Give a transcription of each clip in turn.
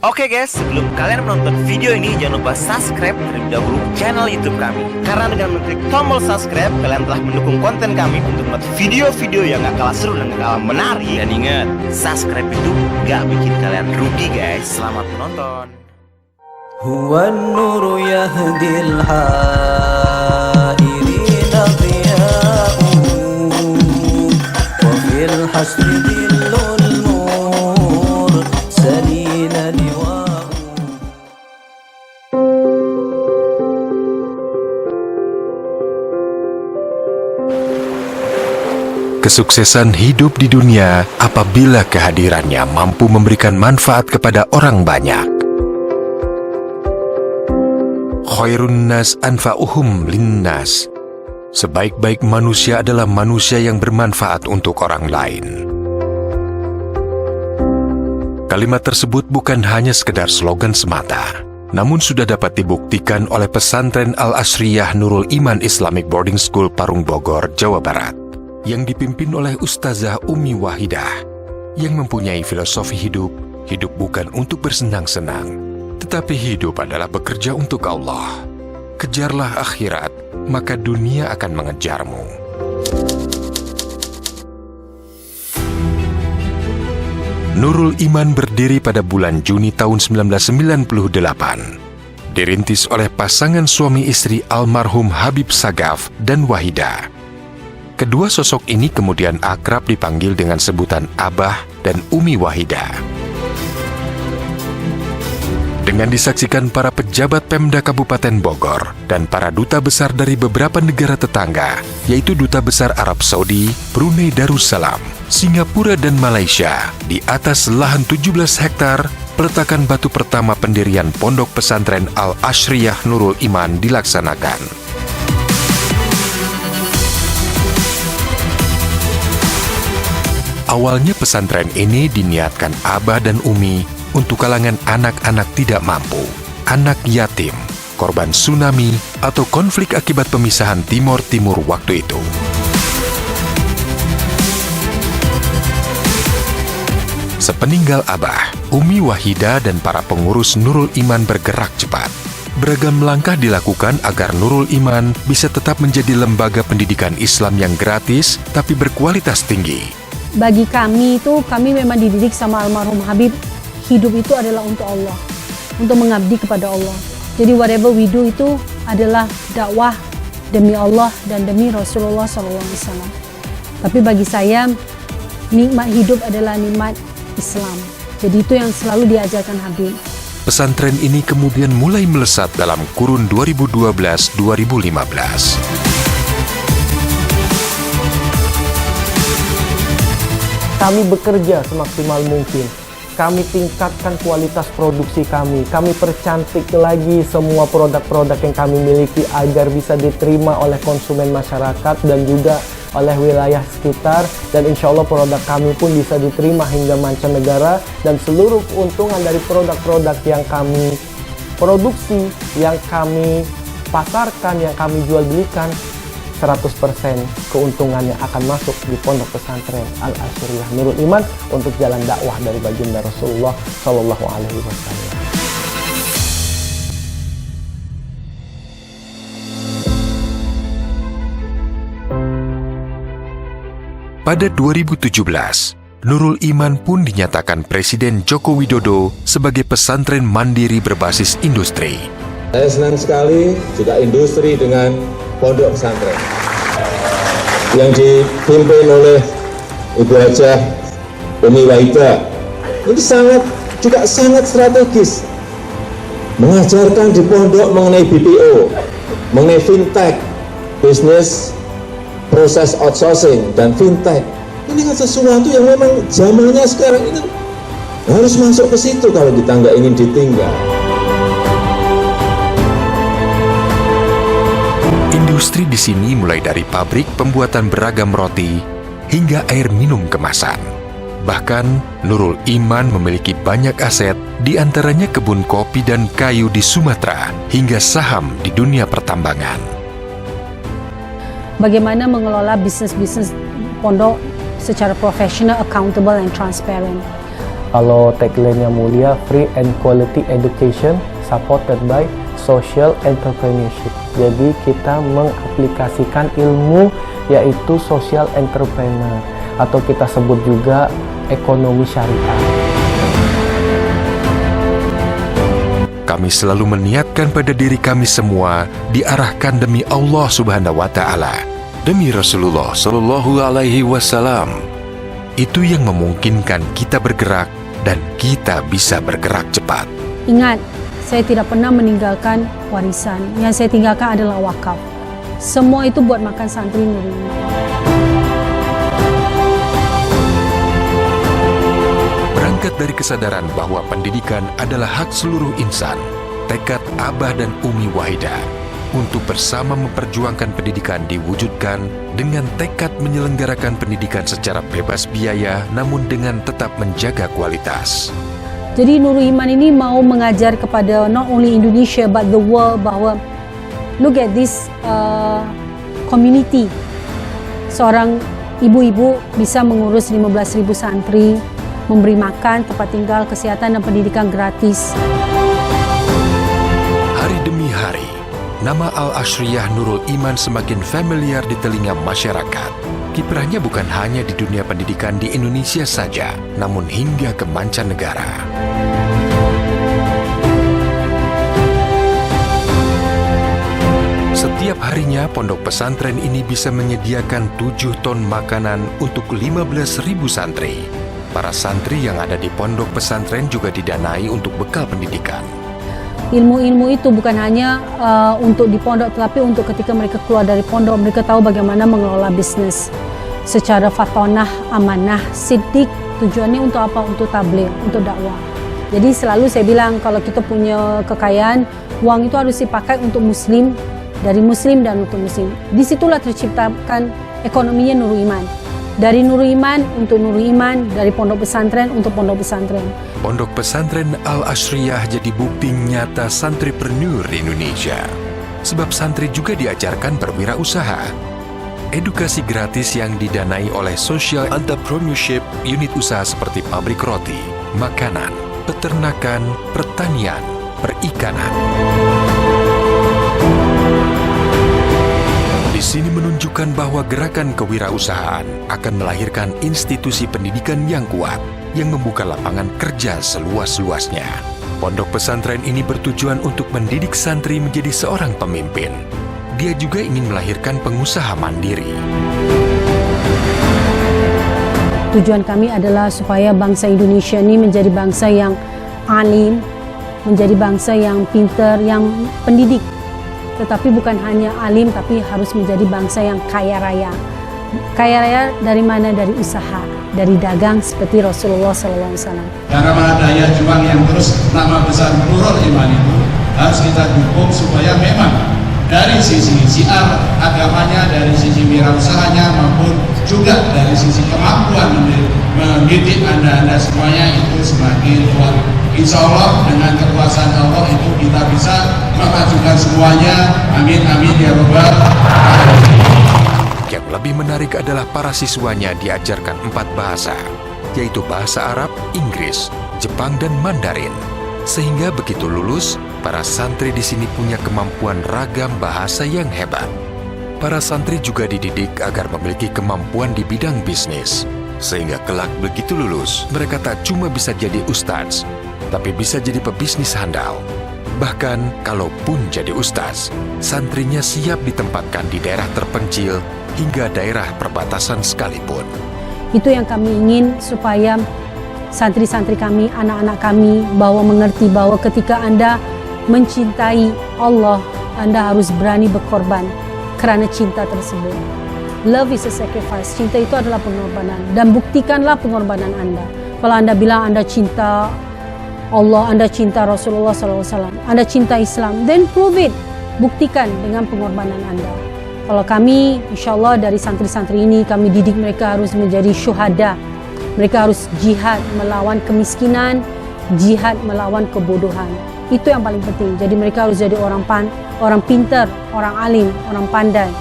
Oke guys, sebelum kalian menonton video ini, jangan lupa subscribe terlebih dahulu channel YouTube kami. Karena dengan mengklik tombol subscribe, kalian telah mendukung konten kami untuk membuat video-video yang gak kalah seru dan gak kalah menarik. Dan ingat, subscribe itu gak bikin kalian rugi guys. Selamat menonton. Huwa an-nuru yahdil hairina dhiya'u wa fil hasri dhillul mursalina liwa'u. Kesuksesan hidup di dunia apabila kehadirannya mampu memberikan manfaat kepada orang banyak. Khairun nas anfa'uhum linnas. Sebaik-baik manusia adalah manusia yang bermanfaat untuk orang lain. Kalimat tersebut bukan hanya sekedar slogan semata, namun sudah dapat dibuktikan oleh pesantren Al-Asriyah Nurul Iman Islamic Boarding School Parung Bogor, Jawa Barat, yang dipimpin oleh Ustazah Umi Wahidah, yang mempunyai filosofi hidup bukan untuk bersenang-senang, tetapi hidup adalah bekerja untuk Allah. Kejarlah akhirat, maka dunia akan mengejarmu. Nurul Iman berdiri pada bulan Juni tahun 1998. Dirintis oleh pasangan suami istri almarhum Habib Sagaf dan Wahidah. Kedua sosok ini kemudian akrab dipanggil dengan sebutan Abah dan Umi Wahidah. Dengan disaksikan para pejabat Pemda Kabupaten Bogor dan para duta besar dari beberapa negara tetangga, yaitu Duta Besar Arab Saudi, Brunei Darussalam, Singapura dan Malaysia, di atas lahan 17 hektar, peletakan batu pertama pendirian Pondok Pesantren Al-Asriyah Nurul Iman dilaksanakan. Awalnya pesantren ini diniatkan Abah dan Umi untuk kalangan anak-anak tidak mampu, anak yatim, korban tsunami, atau konflik akibat pemisahan Timur waktu itu. Sepeninggal Abah, Umi Wahidah dan para pengurus Nurul Iman bergerak cepat. Beragam langkah dilakukan agar Nurul Iman bisa tetap menjadi lembaga pendidikan Islam yang gratis tapi berkualitas tinggi. Bagi kami itu, kami memang dididik sama almarhum Habib. Hidup itu adalah untuk Allah, untuk mengabdi kepada Allah. Jadi whatever we do itu adalah dakwah demi Allah dan demi Rasulullah SAW. Tapi bagi saya, nikmat hidup adalah nikmat Islam. Jadi itu yang selalu diajarkan Habib. Pesantren ini kemudian mulai melesat dalam kurun 2012-2015. Kami bekerja semaksimal mungkin. Kami tingkatkan kualitas produksi kami. Kami percantik lagi semua produk-produk yang kami miliki agar bisa diterima oleh konsumen masyarakat dan juga oleh wilayah sekitar. Dan insya Allah produk kami pun bisa diterima hingga mancanegara. Dan seluruh keuntungan dari produk-produk yang kami produksi, yang kami pasarkan, yang kami jual belikan, 100% keuntungannya akan masuk di Pondok Pesantren Al-Asriyah Nurul Iman untuk jalan dakwah dari baginda Rasulullah Shallallahu Alaihi Wasallam. Pada 2017, Nurul Iman pun dinyatakan Presiden Joko Widodo sebagai pesantren mandiri berbasis industri. Saya senang sekali juga industri dengan pondok pesantren yang dipimpin oleh Ibu Hajah Umi Wahidah. Ini sangat strategis, mengajarkan di pondok mengenai BPO, mengenai fintech, bisnis proses outsourcing dan fintech. Ini kan sesuatu yang memang zamannya sekarang ini harus masuk ke situ kalau kita nggak ingin ditinggal. Industri di sini mulai dari pabrik pembuatan beragam roti hingga air minum kemasan. Bahkan, Nurul Iman memiliki banyak aset, di antaranya kebun kopi dan kayu di Sumatera hingga saham di dunia pertambangan. Bagaimana mengelola bisnis-bisnis pondok secara profesional, accountable, and transparent. Kalau tagline-nya mulia, free and quality education supported by social entrepreneurship. Jadi kita mengaplikasikan ilmu yaitu social entrepreneur atau kita sebut juga ekonomi syariah. Kami selalu meniatkan pada diri kami semua diarahkan demi Allah Subhanahu wa Ta'ala, demi Rasulullah Shallallahu Alaihi Wasallam. Itu yang memungkinkan kita bergerak dan kita bisa bergerak cepat. Ingat, saya tidak pernah meninggalkan warisan. Yang saya tinggalkan adalah wakaf. Semua itu buat makan santri Nurul Iman. Berangkat dari kesadaran bahwa pendidikan adalah hak seluruh insan, tekad Abah dan Umi Wahidah untuk bersama memperjuangkan pendidikan diwujudkan dengan tekad menyelenggarakan pendidikan secara bebas biaya namun dengan tetap menjaga kualitas. Jadi Nurul Iman ini mau mengajar kepada not only Indonesia but the world bahwa look at this community. Seorang ibu-ibu bisa mengurus 15.000 santri, memberi makan, tempat tinggal, kesehatan dan pendidikan gratis. Hari demi hari, nama Al-Ashriyah Nurul Iman semakin familiar di telinga masyarakat. Kiprahnya bukan hanya di dunia pendidikan di Indonesia saja, namun hingga ke mancanegara. Setiap harinya, pondok pesantren ini bisa menyediakan 7 ton makanan untuk 15.000 santri. Para santri yang ada di pondok pesantren juga didanai untuk bekal pendidikan. Ilmu-ilmu itu bukan hanya untuk di pondok, tetapi untuk ketika mereka keluar dari pondok, mereka tahu bagaimana mengelola bisnis secara fatonah, amanah, siddiq. Tujuannya untuk apa? Untuk tabligh, untuk dakwah. Jadi selalu saya bilang kalau kita punya kekayaan, uang itu harus dipakai untuk muslim, dari muslim dan untuk muslim. Disitulah terciptakan ekonominya Nurul Iman. Dari Nurul Iman untuk Nurul Iman, dari pondok pesantren untuk pondok pesantren. Pondok pesantren Al-Ashriyah jadi bukti nyata santripreneur di Indonesia. Sebab santri juga diajarkan berwirausaha. Edukasi gratis yang didanai oleh social entrepreneurship, unit usaha seperti pabrik roti, makanan, peternakan, pertanian, perikanan. Di sini menunjukkan bahwa gerakan kewirausahaan akan melahirkan institusi pendidikan yang kuat yang membuka lapangan kerja seluas-luasnya. Pondok pesantren ini bertujuan untuk mendidik santri menjadi seorang pemimpin. Dia juga ingin melahirkan pengusaha mandiri. Tujuan kami adalah supaya bangsa Indonesia ini menjadi bangsa yang alim, menjadi bangsa yang pintar, yang pendidik. Tetapi bukan hanya alim, tapi harus menjadi bangsa yang kaya raya. Kaya raya dari mana? Dari usaha, dari dagang seperti Rasulullah SAW. Karena daya juang yang terus nama besar Nurul Iman itu harus kita dukung supaya memang dari sisi syiar agamanya, dari sisi wirausahanya maupun juga dari sisi kemampuan mendidik anda semuanya itu semakin kuat. Insya Allah dengan kekuasaan Allah itu kita bisa memajukan semuanya. Amin amin ya rabbal alamin. Yang lebih menarik adalah para siswanya diajarkan 4 bahasa, yaitu bahasa Arab, Inggris, Jepang, dan Mandarin. Sehingga begitu lulus, para santri di sini punya kemampuan ragam bahasa yang hebat. Para santri juga dididik agar memiliki kemampuan di bidang bisnis. Sehingga kelak begitu lulus, mereka tak cuma bisa jadi ustadz, tapi bisa jadi pebisnis handal. Bahkan, kalaupun jadi ustadz, santrinya siap ditempatkan di daerah terpencil hingga daerah perbatasan sekalipun. Itu yang kami ingin supaya santri-santri kami, anak-anak kami bahwa mengerti bahwa ketika Anda mencintai Allah, Anda harus berani berkorban kerana cinta tersebut. Love is a sacrifice. Cinta itu adalah pengorbanan. Dan buktikanlah pengorbanan Anda. Kalau Anda bilang Anda cinta Allah, Anda cinta Rasulullah SAW, Anda cinta Islam, then prove it. Buktikan dengan pengorbanan Anda. Kalau kami, insya Allah dari santri-santri ini, kami didik mereka harus menjadi syuhada. Mereka harus jihad melawan kemiskinan, jihad melawan kebodohan. Itu yang paling penting. Jadi mereka harus jadi orang pintar, orang alim, orang pandai.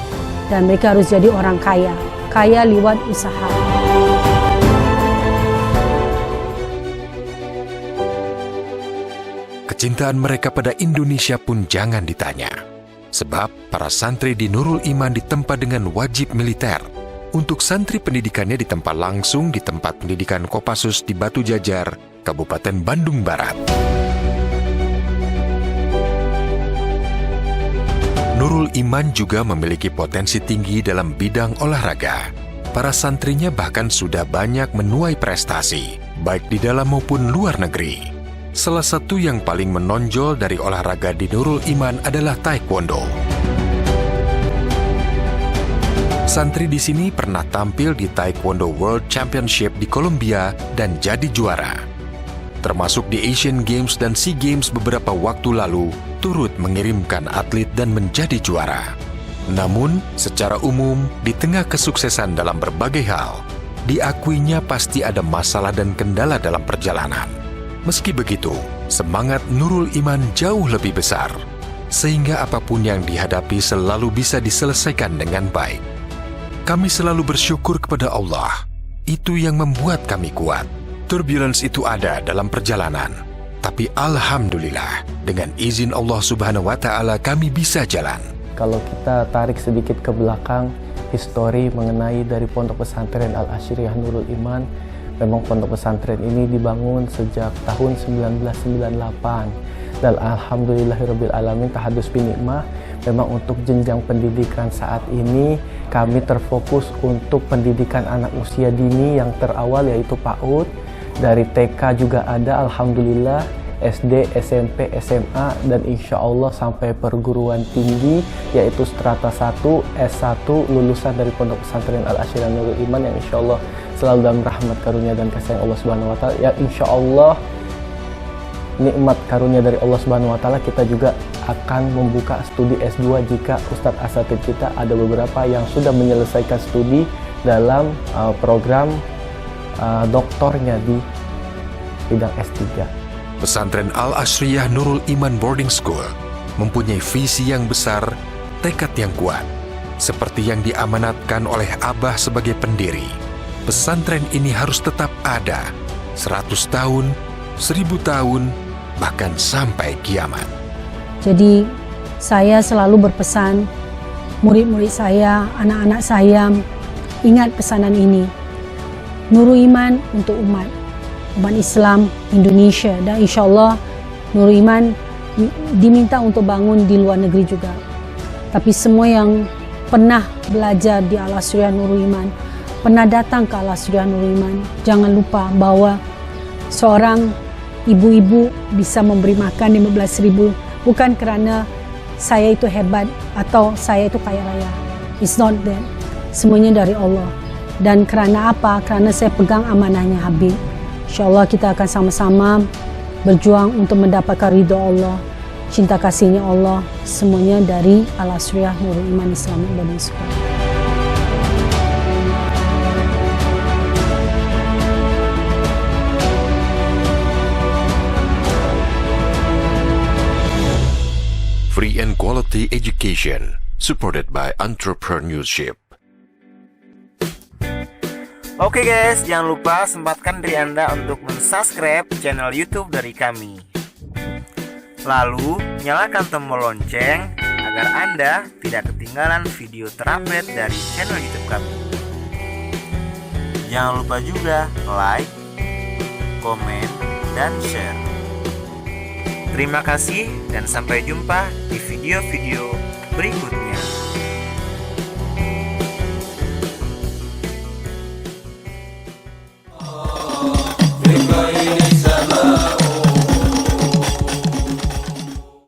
Dan mereka harus jadi orang kaya. Kaya lewat usaha. Kecintaan mereka pada Indonesia pun jangan ditanya. Sebab para santri di Nurul Iman ditempa dengan wajib militer. Untuk santri pendidikannya ditempa langsung di tempat pendidikan Kopassus di Batu Jajar, Kabupaten Bandung Barat. Nurul Iman juga memiliki potensi tinggi dalam bidang olahraga. Para santrinya bahkan sudah banyak menuai prestasi, baik di dalam maupun luar negeri. Salah satu yang paling menonjol dari olahraga di Nurul Iman adalah Taekwondo. Santri di sini pernah tampil di Taekwondo World Championship di Kolombia dan jadi juara. Termasuk di Asian Games dan SEA Games beberapa waktu lalu, turut mengirimkan atlet dan menjadi juara. Namun, secara umum, di tengah kesuksesan dalam berbagai hal, diakuinya pasti ada masalah dan kendala dalam perjalanan. Meski begitu, semangat Nurul Iman jauh lebih besar, sehingga apapun yang dihadapi selalu bisa diselesaikan dengan baik. Kami selalu bersyukur kepada Allah. Itu yang membuat kami kuat. Turbulence itu ada dalam perjalanan, tapi alhamdulillah, dengan izin Allah Subhanahu wa Ta'ala kami bisa jalan. Kalau kita tarik sedikit ke belakang, histori mengenai dari Pondok Pesantren Al-Asyriyah Nurul Iman, memang pondok pesantren ini dibangun sejak tahun 1998. Dan alhamdulillahirabbil alamin tahadus binikmah, memang untuk jenjang pendidikan saat ini kami terfokus untuk pendidikan anak usia dini yang terawal yaitu PAUD. Dari TK juga ada alhamdulillah, SD, SMP, SMA, dan insya Allah sampai perguruan tinggi yaitu strata 1, S1 lulusan dari Pondok Pesantren Al-Asyriyah Nurul Iman yang insya Allah selalu dalam rahmat karunia dan kasih Allah Subhanahu wa Ta'ala. Ya insya Allah nikmat karunia dari Allah Subhanahu wa Ta'ala, kita juga akan membuka studi S2 jika Ustadz Asatid kita ada beberapa yang sudah menyelesaikan studi dalam program doktornya di bidang S3. Pesantren Al-Asyriyah Nurul Iman Boarding School mempunyai visi yang besar, tekad yang kuat. Seperti yang diamanatkan oleh Abah sebagai pendiri, pesantren ini harus tetap ada 100 tahun, 1000 tahun, bahkan sampai kiamat. Jadi saya selalu berpesan, murid-murid saya, anak-anak saya, ingat pesanan ini. Nurul Iman untuk umat Islam Indonesia, dan insya Allah Nurul Iman diminta untuk bangun di luar negeri juga. Tapi semua yang pernah belajar di Al-Asyriyah Nurul Iman, pernah datang ke Al-Asyriyah Nurul Iman, jangan lupa bahwa seorang ibu-ibu bisa memberi makan 15.000 bukan kerana saya itu hebat atau saya itu kaya raya. It's not that. Semuanya dari Allah. Dan kerana apa? Kerana saya pegang amanahnya Habib. InsyaAllah kita akan sama-sama berjuang untuk mendapatkan ridha Allah, cinta kasihnya Allah, semuanya dari Al-Asyriyah Nurul Iman Islamic Boarding School. Free and quality education, supported by entrepreneurship. Oke guys, jangan lupa sempatkan diri Anda untuk mensubscribe channel YouTube dari kami. Lalu, nyalakan tombol lonceng agar Anda tidak ketinggalan video terupdate dari channel YouTube kami. Jangan lupa juga like, komen, dan share. Terima kasih dan sampai jumpa di video-video berikutnya.